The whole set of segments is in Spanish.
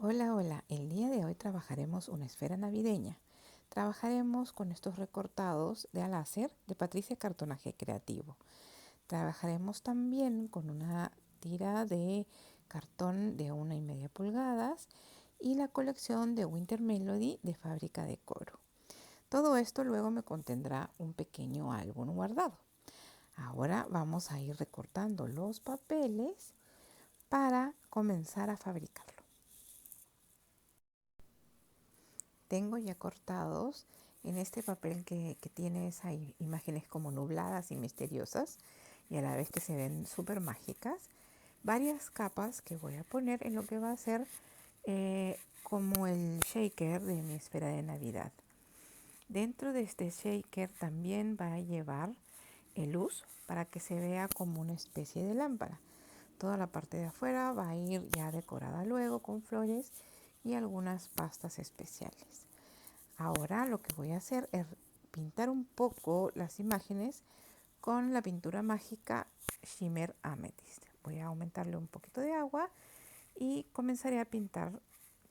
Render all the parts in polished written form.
Hola, hola. El día de hoy trabajaremos una esfera navideña. Trabajaremos con estos recortados de a láser de Patricia Cartonaje Creativo. Trabajaremos también con una tira de cartón de 1,5 pulgadas y la colección de Winter Melody de Fábrica de Coro. Todo esto luego me contendrá un pequeño álbum guardado. Ahora vamos a ir recortando los papeles para comenzar a fabricarlo. Tengo ya cortados en este papel que tiene esas imágenes como nubladas y misteriosas y a la vez que se ven súper mágicas, varias capas que voy a poner en lo que va a ser como el shaker de mi esfera de Navidad. Dentro de este shaker también va a llevar luz para que se vea como una especie de lámpara. Toda la parte de afuera va a ir ya decorada luego con flores y algunas pastas especiales. Ahora lo que voy a hacer es pintar un poco las imágenes con la pintura mágica Shimmer Amethyst. Voy a aumentarle un poquito de agua y comenzaré a pintar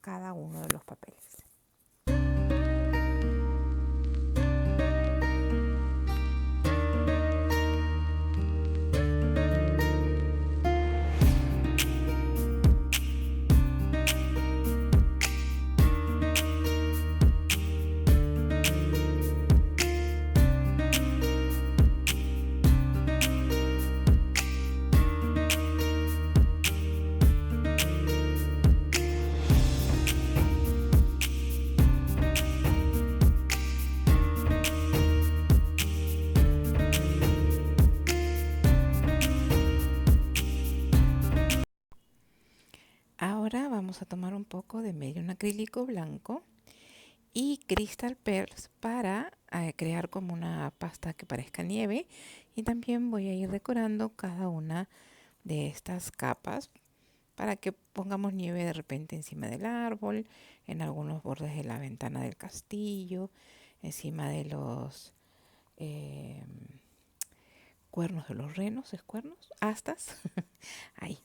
cada uno de los papeles. Ahora vamos a tomar un poco de medio acrílico blanco y Crystal Pearls para crear como una pasta que parezca nieve, y también voy a ir decorando cada una de estas capas para que pongamos nieve de repente encima del árbol, en algunos bordes de la ventana del castillo, encima de los cuernos de los renos, ¿es cuernos? Astas, ahí.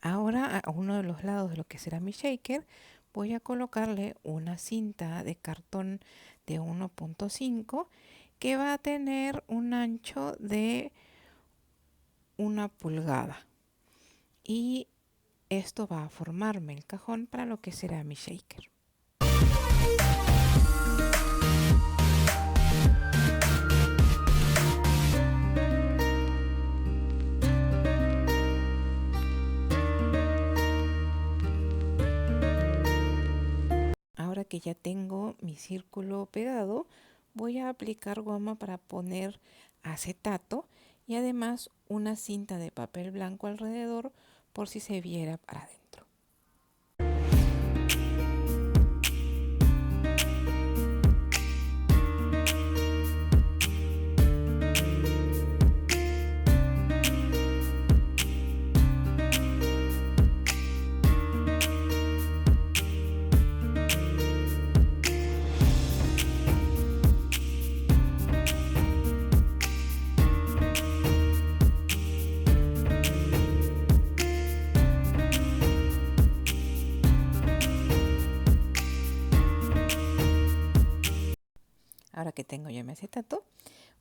Ahora a uno de los lados de lo que será mi shaker voy a colocarle una cinta de cartón de 1,5 que va a tener un ancho de 1 pulgada, y esto va a formarme el cajón para lo que será mi shaker. Ahora que ya tengo mi círculo pegado, voy a aplicar goma para poner acetato y además una cinta de papel blanco alrededor por si se viera para adentro. Ahora que tengo ya mi acetato,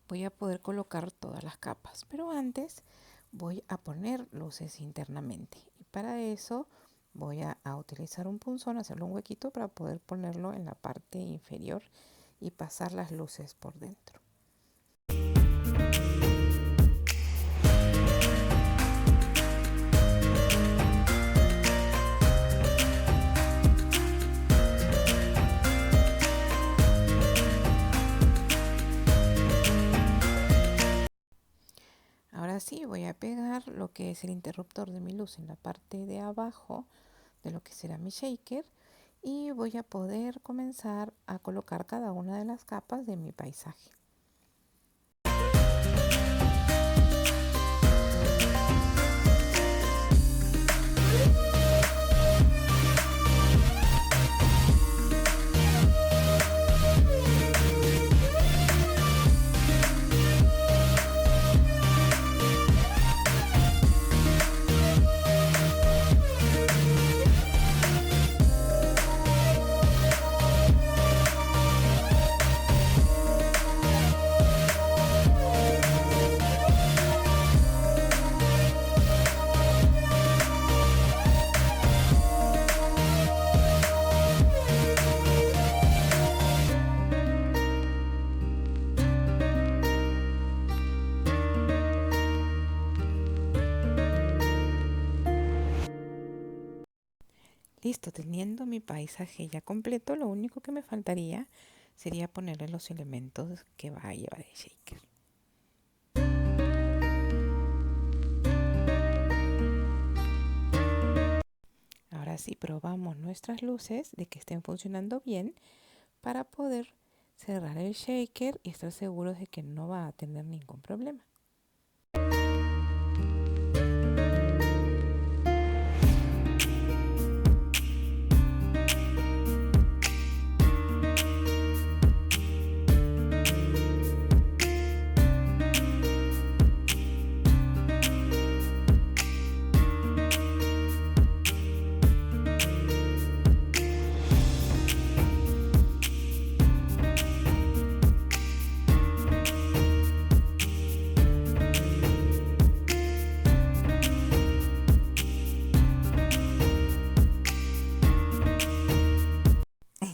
voy a poder colocar todas las capas, pero antes voy a poner luces internamente, y para eso voy a utilizar un punzón, hacerle un huequito para poder ponerlo en la parte inferior y pasar las luces por dentro. Ahora sí, voy a pegar lo que es el interruptor de mi luz en la parte de abajo de lo que será mi shaker y voy a poder comenzar a colocar cada una de las capas de mi paisaje. Listo, teniendo mi paisaje ya completo, lo único que me faltaría sería ponerle los elementos que va a llevar el shaker. Ahora sí, probamos nuestras luces de que estén funcionando bien para poder cerrar el shaker y estar seguros de que no va a tener ningún problema.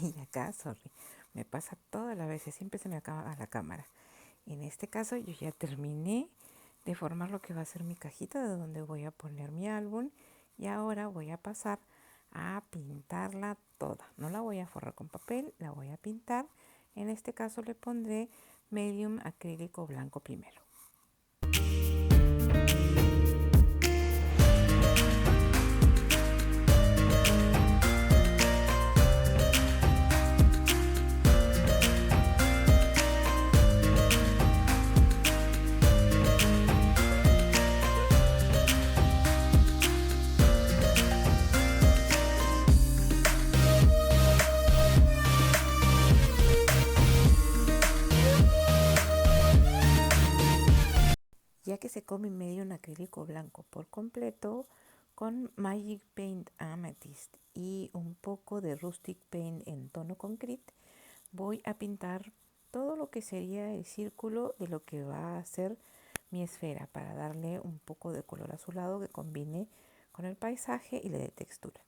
Y acá, sorry, me pasa todas las veces, siempre se me acaba la cámara. En este caso yo ya terminé de formar lo que va a ser mi cajita de donde voy a poner mi álbum y ahora voy a pasar a pintarla toda. No la voy a forrar con papel, la voy a pintar. En este caso le pondré medium acrílico blanco primero. Ya que se come medio un acrílico blanco por completo, con Magic Paint Amethyst y un poco de Rustic Paint en tono concrete, voy a pintar todo lo que sería el círculo de lo que va a ser mi esfera para darle un poco de color azulado que combine con el paisaje y le dé textura.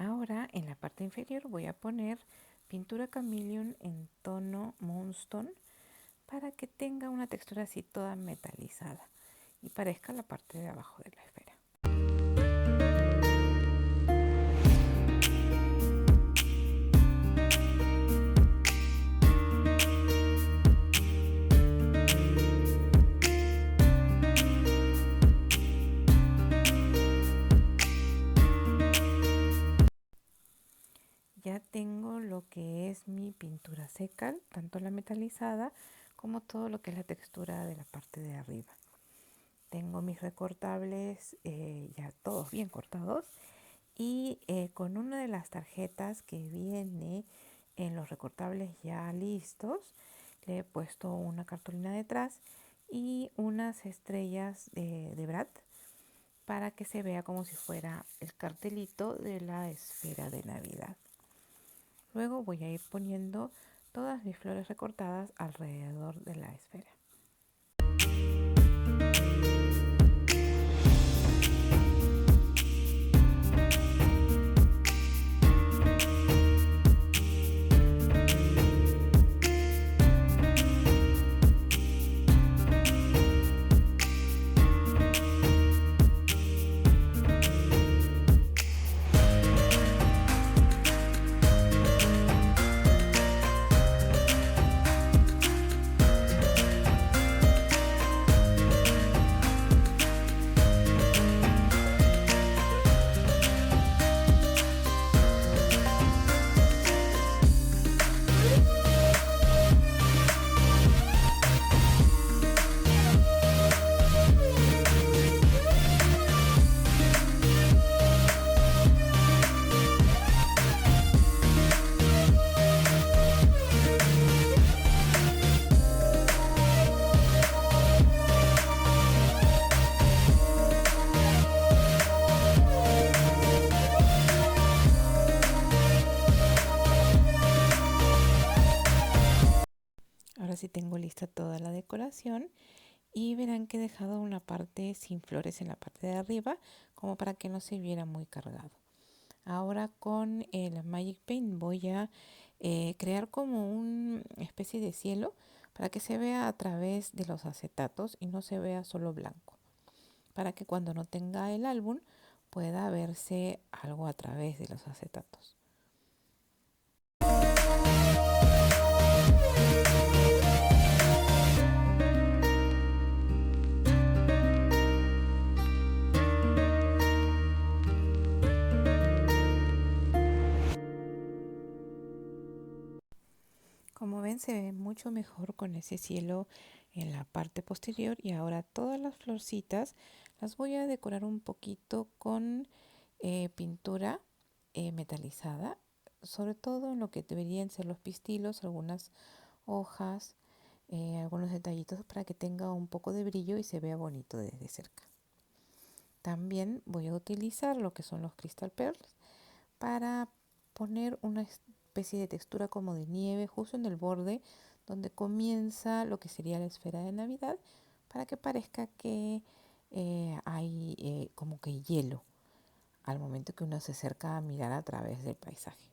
Ahora en la parte inferior voy a poner pintura Chameleon en tono Moonstone para que tenga una textura así toda metalizada y parezca la parte de abajo de la esfera. Ya tengo lo que es mi pintura seca, tanto la metalizada como todo lo que es la textura de la parte de arriba. Tengo mis recortables ya todos bien cortados Y con una de las tarjetas que viene en los recortables ya listos, le he puesto una cartulina detrás y unas estrellas de Brad para que se vea como si fuera el cartelito de la esfera de Navidad. Luego voy a ir poniendo todas mis flores recortadas alrededor de la esfera. Ahora sí tengo lista toda la decoración y verán que he dejado una parte sin flores en la parte de arriba como para que no se viera muy cargado. Ahora con el Magic Paint voy a crear como una especie de cielo para que se vea a través de los acetatos y no se vea solo blanco. Para que cuando no tenga el álbum pueda verse algo a través de los acetatos. Como ven, se ve mucho mejor con ese cielo en la parte posterior y ahora todas las florcitas las voy a decorar un poquito con pintura metalizada, sobre todo en lo que deberían ser los pistilos, algunas hojas, algunos detallitos para que tenga un poco de brillo y se vea bonito desde cerca. También voy a utilizar lo que son los Crystal Pearls para poner una especie de textura como de nieve justo en el borde donde comienza lo que sería la esfera de Navidad para que parezca que hay como que hielo al momento que uno se acerca a mirar a través del paisaje.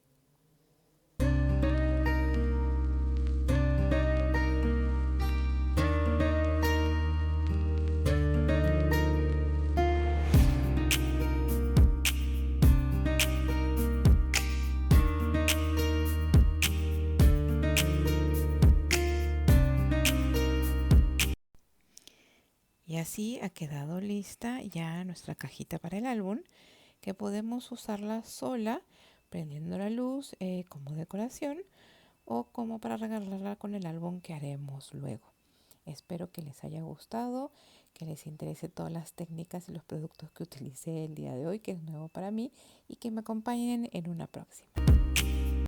Y así ha quedado lista ya nuestra cajita para el álbum, que podemos usarla sola, prendiendo la luz como decoración o como para regalarla con el álbum que haremos luego. Espero que les haya gustado, que les interese todas las técnicas y los productos que utilicé el día de hoy, que es nuevo para mí, y que me acompañen en una próxima.